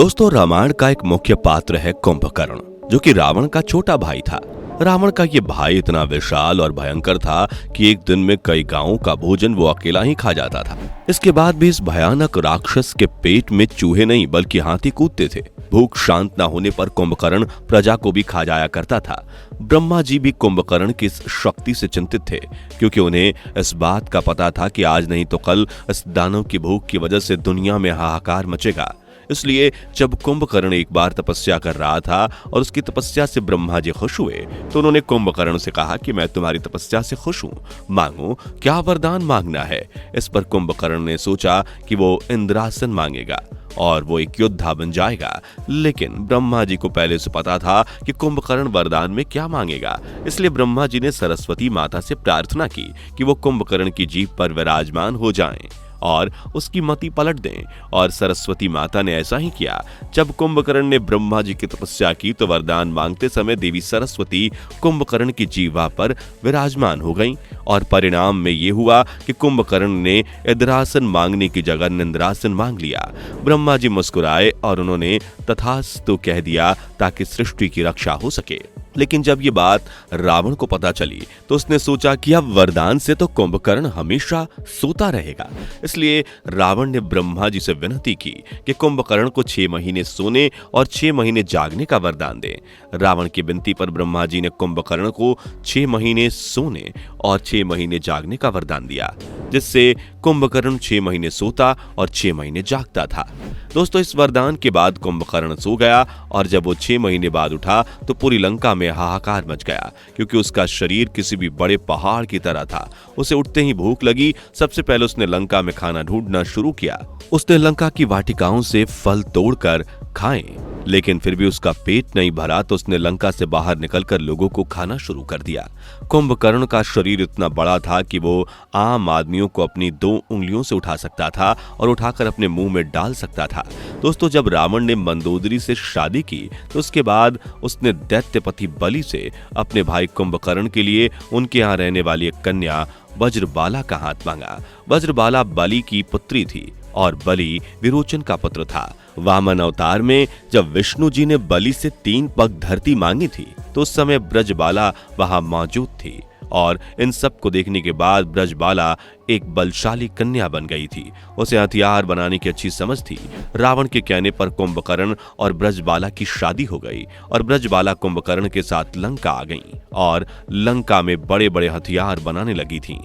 दोस्तों, रामायण का एक मुख्य पात्र है कुंभकर्ण, जो कि रावण का छोटा भाई था। रावण का ये भाई इतना विशाल और भयंकर था कि एक दिन में कई गांवों का भोजन वो अकेला ही खा जाता था। इसके बाद भी इस भयानक राक्षस के पेट में चूहे नहीं बल्कि हाथी कूदते थे। भूख शांत न होने पर कुंभकर्ण प्रजा को भी खा जाया करता था। ब्रह्मा जी भी कुंभकर्ण की इस शक्ति से चिंतित थे, क्योंकि उन्हें इस बात का पता था कि आज नहीं तो कल इस दानव की भूख की वजह से दुनिया में हाहाकार मचेगा। इसलिए जब कुंभकर्ण एक बार तपस्या कर रहा था और उसकी तपस्या से ब्रह्मा जी खुश हुए, तो उन्होंने कुंभकर्ण से कहा कि मैं तुम्हारी तपस्या से खुश हूँ, मांगो, क्या वरदान मांगना है। इस पर कुंभकर्ण ने सोचा कि वो इंद्रासन मांगेगा और वो एक योद्धा बन जाएगा। लेकिन ब्रह्मा जी को पहले से पता था कि कुंभकर्ण वरदान में क्या मांगेगा, इसलिए ब्रह्मा जी ने सरस्वती माता से प्रार्थना की कि वो कुंभकर्ण की जीभ पर विराजमान हो जाएं और उसकी मति पलट दें। और सरस्वती माता ने ऐसा ही किया। जब कुंभकर्ण ने ब्रह्मा जी की तपस्या की तो वरदान मांगते समय देवी सरस्वती कुंभकर्ण की जीवा पर विराजमान हो गईं और परिणाम में ये हुआ कि कुंभकर्ण ने इंद्रासन मांगने की जगह निंद्रासन मांग लिया। ब्रह्मा जी मुस्कुराए और उन्होंने तथास्तु कह दिया ताकि सृष्टि की रक्षा हो सके। लेकिन जब ये बात रावण को पता चली तो उसने सोचा कि अब वरदान से तो कुंभकर्ण हमेशा सोता रहेगा। इसलिए रावण ने ब्रह्मा जी से विनती की कि कुंभकर्ण को 6 महीने सोने और 6 महीने जागने का वरदान दें। रावण की विनती पर ब्रह्मा जी ने कुंभकर्ण को 6 महीने सोने और 6 महीने जागने का वरदान दिया, जिससे कुंभकर्ण 6 महीने सोता और 6 महीने जागता था। दोस्तों, इस वरदान के बाद कुंभकर्ण सो गया और जब वो 6 महीने बाद उठा तो पूरी लंका में हाहाकार मच गया, क्योंकि उसका शरीर किसी भी बड़े पहाड़ की तरह था। उसे उठते ही भूख लगी। सबसे पहले उसने लंका में खाना ढूंढना शुरू किया। उसने लंका की वाटिकाओं से फल तोड़कर खाए, लेकिन फिर भी उसका पेट नहीं भरा तो उसने लंका से बाहर निकलकर लोगों को खाना शुरू कर दिया। कुंभकर्ण का शरीर इतना बड़ा था कि वो आम आदमियों को अपनी 2 उंगलियों से उठा सकता था और उठाकर अपने मुंह में डाल सकता था। दोस्तों, जब रावण ने मंदोदरी से शादी की तो उसके बाद उसने दैत्यपति बलि से अपने भाई कुंभकर्ण के लिए उनके यहाँ रहने वाली एक कन्या वज्रबाला का हाथ मांगा। वज्रबाला बलि की पुत्री थी और बलि विरोचन का पुत्र था। वामन अवतार में जब विष्णु जी ने बलि से 3 पग धरती मांगी थी तो उस समय ब्रजबाला वहां मौजूद थी और इन सब को देखने के बाद ब्रजबाला एक बलशाली कन्या बन गई थी। उसे हथियार बनाने की अच्छी समझ थी। रावण के कहने पर कुंभकर्ण और ब्रजबाला की शादी हो गई और ब्रजबाला कुंभकर्ण के साथ लंका आ गईं और लंका में बड़े बड़े हथियार बनाने लगी थीं।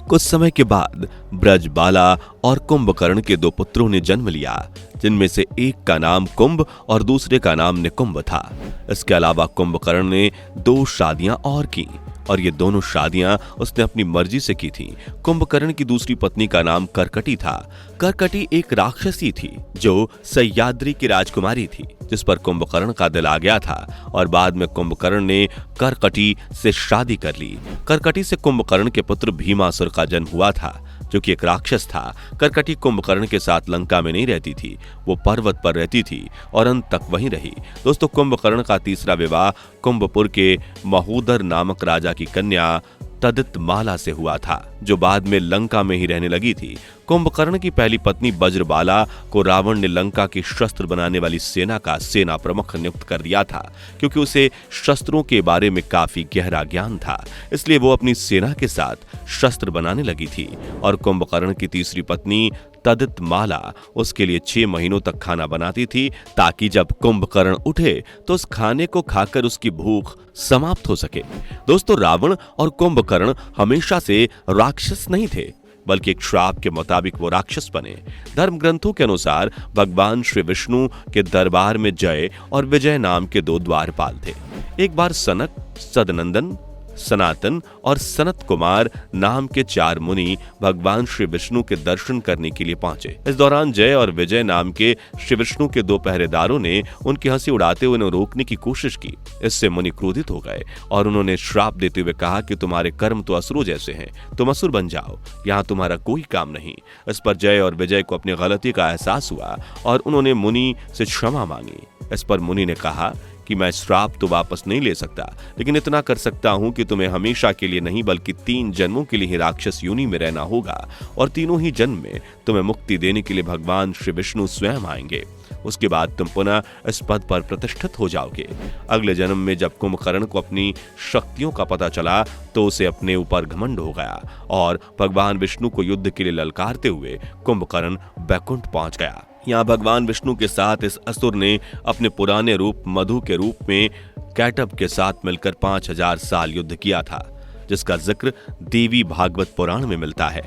कुछ समय के बाद ब्रजबाला और कुंभकर्ण के 2 पुत्रों ने जन्म लिया, जिनमें से एक का नाम कुंभ और दूसरे का नाम निकुंभ था। इसके अलावा कुंभकर्ण ने 2 शादियां और की और ये दोनों शादियां उसने अपनी मर्जी से की थी। कुंभकर्ण की दूसरी पत्नी का नाम करकटी था। करकटी एक राक्षसी थी जो सह्याद्री की राजकुमारी थी, जिस पर कुंभकर्ण का दिल आ गया था और बाद में कुंभकर्ण ने करकटी से शादी कर ली। करकटी से कुंभकर्ण के पुत्र भीमासुर का जन्म हुआ था, जो कि एक राक्षस था। करकटी कुंभकर्ण के साथ लंका में नहीं रहती थी, वो पर्वत पर रहती थी और अंत तक वहीं रही। दोस्तों, कुंभकर्ण का तीसरा विवाह कुंभपुर के महोदर नामक राजा की कन्या तदितमाला से हुआ था, जो बाद में लंका में ही रहने लगी थी। कुंभकर्ण की पहली पत्नी वज्रबाला को रावण ने लंका की शस्त्र बनाने वाली सेना का सेना प्रमुख नियुक्त कर दिया था, क्योंकि उसे शस्त्रों के बारे में काफी गहरा ज्ञान था। इसलिए वो अपनी सेना के साथ शस्त्र बनाने लगी थी। और कुंभकर्ण की तीसरी पत्नी तदितमाला उसके लिए 6 महीनों तक खाना बनाती थी, ताकि जब कुंभकर्ण उठे तो उस खाने को खाकर उसकी भूख समाप्त हो सके। दोस्तों, रावण और कुंभकर्ण हमेशा से राक्षस नहीं थे, बल्कि एक श्राप के मुताबिक वो राक्षस बने। धर्म ग्रंथों के अनुसार भगवान श्री विष्णु के दरबार में जय और विजय नाम के 2 द्वारपाल थे। एक बार सनक, सदनंदन, सनातन और सनत कुमार नाम के 4 मुनि भगवान श्री विष्णु के दर्शन करने के लिए पहुंचे। इस दौरान जय और विजय नाम के श्री विष्णु के 2 पहरेदारों ने उनकी हंसी उड़ाते हुए उन्हें रोकने की कोशिश की। इससे मुनि क्रोधित हो गए और उन्होंने श्राप देते हुए कहा कि तुम्हारे कर्म तो असुरों जैसे हैं, तुम असुर बन जाओ, यहाँ तुम्हारा कोई काम नहीं। इस पर जय और विजय को अपनी गलती का एहसास हुआ और उन्होंने मुनि से क्षमा मांगी। इस पर मुनि ने कहा कि मैं श्राप तो वापस नहीं ले सकता, लेकिन इतना कर सकता हूं कि तुम्हें हमेशा के लिए नहीं बल्कि 3 जन्मों के लिए ही राक्षस योनि में रहना होगा, और तीनों ही जन्म में तुम्हें मुक्ति देने के लिए भगवान श्री विष्णु स्वयं आएंगे। उसके बाद तुम पुनः इस पद पर प्रतिष्ठित हो जाओगे। अगले जन्म में जब कुंभकर्ण को अपनी शक्तियों का पता चला तो उसे अपने ऊपर घमंड हो गया और भगवान विष्णु को युद्ध के लिए ललकारते हुए कुंभकर्ण बैकुंठ पहुंच गया। यहाँ भगवान विष्णु के साथ इस असुर ने अपने पुराने रूप मधु के रूप में कैटभ के साथ मिलकर 5000 साल युद्ध किया था, जिसका जिक्र देवी भागवत पुराण में मिलता है।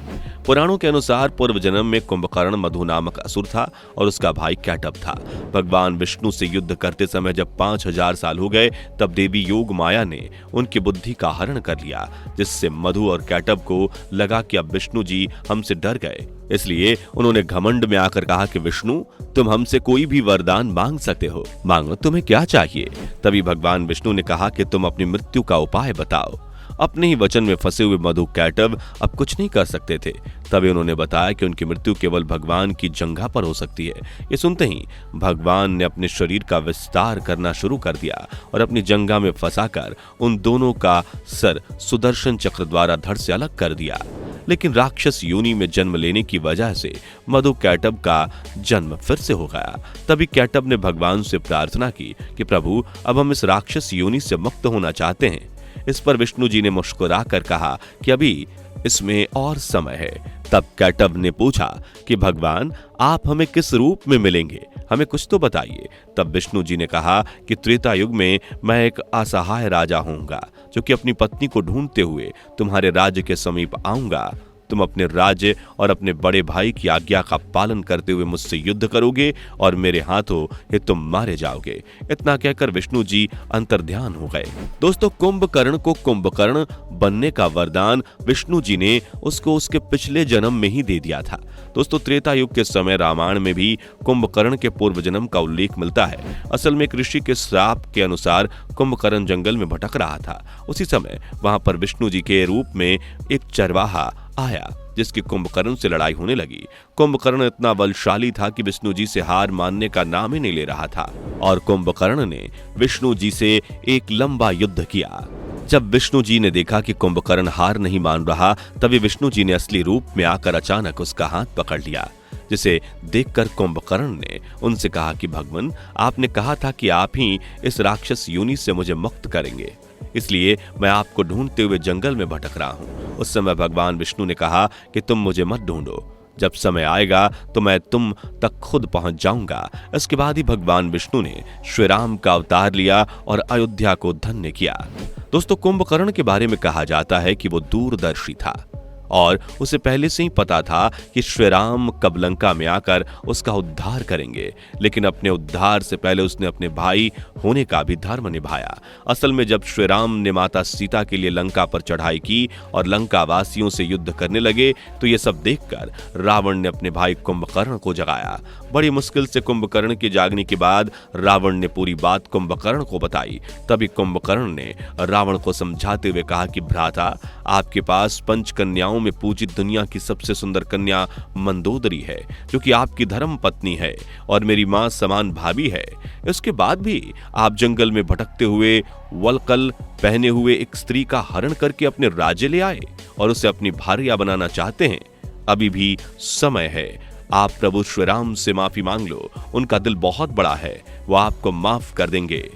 पुराणों के अनुसार पूर्व जन्म में कुंभकर्ण मधु नामक असुर था और उसका भाई कैटभ था। भगवान विष्णु से युद्ध करते समय जब 5000 साल हो गए तब देवी योग माया ने उनकी बुद्धि का हरण कर लिया, जिससे मधु और कैटभ को लगा कि अब विष्णु जी हमसे डर गए। इसलिए उन्होंने घमंड में आकर कहा कि विष्णु, तुम हमसे कोई भी वरदान मांग सकते हो, मांगो, तुम्हें क्या चाहिए। तभी भगवान विष्णु ने कहा कि तुम अपनी मृत्यु का उपाय बताओ। अपने ही वचन में फंसे हुए मधु कैटभ अब कुछ नहीं कर सकते थे। तभी उन्होंने बताया कि उनकी मृत्यु केवल भगवान की जंघा पर हो सकती है। ये सुनते ही भगवान ने अपने शरीर का विस्तार करना शुरू कर दिया और अपनी जंघा में फंसाकर उन दोनों का सर सुदर्शन चक्र द्वारा धड़ से अलग कर दिया। लेकिन राक्षस योनि में जन्म लेने की वजह से मधु कैटभ का जन्म फिर से हो गया। तभी कैटभ ने भगवान से प्रार्थना की कि प्रभु, अब हम इस राक्षस योनि से मुक्त होना चाहते हैं। इस पर विष्णु जी ने मुस्कुराकर कहा कि अभी इसमें और समय है। तब कैटभ ने पूछा कि भगवान, आप हमें किस रूप में मिलेंगे, हमें कुछ तो बताइए। तब विष्णु जी ने कहा कि त्रेता युग में मैं एक असहाय राजा होऊंगा, जो कि अपनी पत्नी को ढूंढते हुए तुम्हारे राज्य के समीप आऊंगा। तुम अपने राज्य और अपने बड़े भाई की आज्ञा का पालन करते हुए मुझसे युद्ध करोगे और मेरे हाथों ही तुम मारे जाओगे। इतना कहकर विष्णु जी अंतर्ध्यान हो गए। दोस्तों, कुंभकर्ण को कुंभकर्ण बनने का वरदान विष्णु जी ने उसको उसके पिछले जन्म में ही दे दिया था। दोस्तों, त्रेता युग के समय रामायण में भी कुंभकर्ण के पूर्व जन्म का उल्लेख मिलता है। असल में एक ऋषि के श्राप के अनुसार कुंभकर्ण जंगल में भटक रहा था। उसी समय वहां पर विष्णु जी के रूप में एक चरवाहा आया, जिसकी कुंभकर्ण से लड़ाई होने लगी। कुंभकर्ण इतना बलशाली था कि विष्णु जी से हार मानने का नाम ही नहीं ले रहा था और कुंभकर्ण ने विष्णु जी से एक लंबा युद्ध किया। जब विष्णु जी ने देखा कि कुंभकर्ण हार नहीं मान रहा, तभी विष्णु जी ने असली रूप में आकर अचानक उसका हाथ पकड़ लिया, जिसे देखकर कुंभकर्ण ने उनसे कहा कि भगवान, आपने कहा था कि आप ही इस राक्षस योनि से मुझे मुक्त करेंगे, इसलिए मैं आपको ढूंढते हुए जंगल में भटक रहा हूं। उस समय भगवान विष्णु ने कहा कि तुम मुझे मत ढूंढो, जब समय आएगा तो मैं तुम तक खुद पहुंच जाऊंगा। इसके बाद ही भगवान विष्णु ने श्री राम का अवतार लिया और अयोध्या को धन्य किया। दोस्तों, कुंभकर्ण के बारे में कहा जाता है कि वो दूरदर्शी था और उसे पहले से ही पता था कि श्री राम कब लंका में आकर उसका उद्धार करेंगे, लेकिन अपने उद्धार से पहले उसने अपने भाई होने का भी धर्म निभाया। असल में जब श्री राम ने माता सीता के लिए लंका पर चढ़ाई की और लंका वासियों से युद्ध करने लगे, तो ये सब देखकर रावण ने अपने भाई कुंभकर्ण को जगाया। बड़ी मुश्किल से कुंभकर्ण के जागने के बाद रावण ने पूरी बात कुंभकर्ण को बताई। तभी कुंभकर्ण ने रावण को समझाते हुए कहा कि भ्राता, आपके पास पंचकन्याओं में पूजित दुनिया की सबसे सुंदर कन्या मंदोदरी है, जो कि आपकी धर्म पत्नी है और मेरी मां समान भाभी है। इसके बाद भी आप जंगल में भटकते हुए वल्कल पहने हुए एक स्त्री का हरण करके अपने राज्य ले आए और उसे अपनी भार्या बनाना चाहते हैं। अभी भी समय है, आप प्रभु श्री राम से माफी मांग लो, उनका दिल बहुत बड़ा है, वो आपको माफ कर देंगे।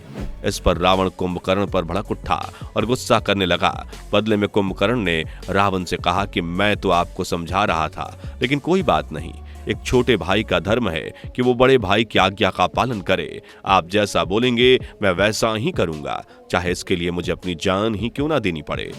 इस पर रावण कुंभकर्ण पर भड़क उठा और गुस्सा करने लगा। बदले में कुंभकर्ण ने रावण से कहा कि मैं तो आपको समझा रहा था, लेकिन कोई बात नहीं, एक छोटे भाई का धर्म है कि वो बड़े भाई की आज्ञा का पालन करे। आप जैसा बोलेंगे मैं वैसा ही करूंगा, चाहे इसके लिए मुझे अपनी जान ही क्यों ना देनी पड़े।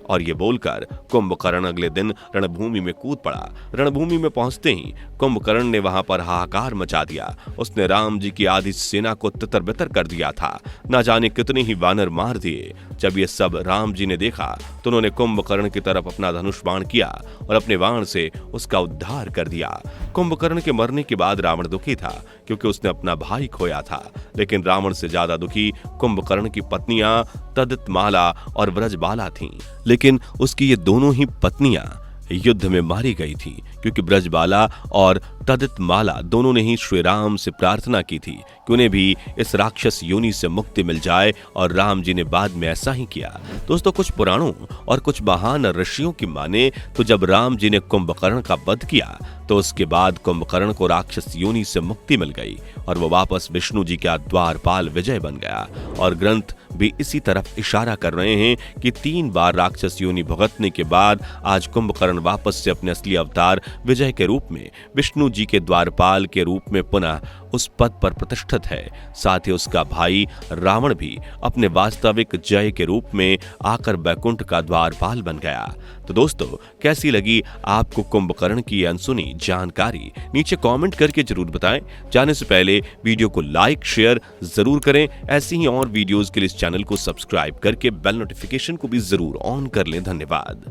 और ये बोलकर कुंभकर्ण अगले दिन रणभूमि में कूद पड़ा। रणभूमि में पहुंचते ही कुंभकर्ण ने वहां पर हाहाकार मचा दिया। उसने राम जी की आधी सेना को तितर-बितर कर दिया था। न जाने कितने ही वानर मार दिए। जब ये सब राम जी ने देखा तो उन्होंने कुंभकर्ण की तरफ अपना धनुष बाण किया और अपने बाण से उसका उद्धार कर दिया। कुंभकर्ण के मरने के बाद रावण दुखी था, क्योंकि उसने अपना भाई खोया था। लेकिन रावण से ज्यादा दुखी कुंभकर्ण की पत्नियां तदितमाला और ब्रजबाला थीं। लेकिन उसकी ये दोनों ही पत्नियां युद्ध में मारी गई थी, क्योंकि ब्रजबाला और तदितमाला दोनों ने ही श्री राम से प्रार्थना की थी कि उन्हें भी इस राक्षस योनि से मुक्ति मिल जाए और राम जी ने बाद में ऐसा ही किया। दोस्तों, कुछ पुराणों और कुछ महान ऋषियों की माने तो जब राम जी ने कुंभकर्ण का वध किया तो उसके बाद कुंभकर्ण को राक्षस योनि से मुक्ति मिल गई और वो वापस विष्णु जी का द्वारपाल विजय बन गया। और ग्रंथ भी इसी तरफ इशारा कर रहे हैं कि 3 बार राक्षस योनि भुगतने के बाद आज कुंभकर्ण वापस से अपने असली अवतार विजय के रूप में विष्णु जी के द्वारपाल के रूप में पुनः उस पद पर प्रतिष्ठित है। साथ ही उसका भाई रावण भी अपने वास्तविक जय के रूप में आकर बैकुंठ का द्वारपाल बन गया। तो दोस्तों, कैसी लगी आपको कुंभकर्ण की अनसुनी जानकारी? नीचे कमेंट करके जरूर बताएं। जाने से पहले वीडियो को लाइक शेयर जरूर करें। ऐसी ही और वीडियोस के लिए इस चैनल को सब्सक्राइब करके बेल नोटिफिकेशन को भी जरूर ऑन कर लें। धन्यवाद।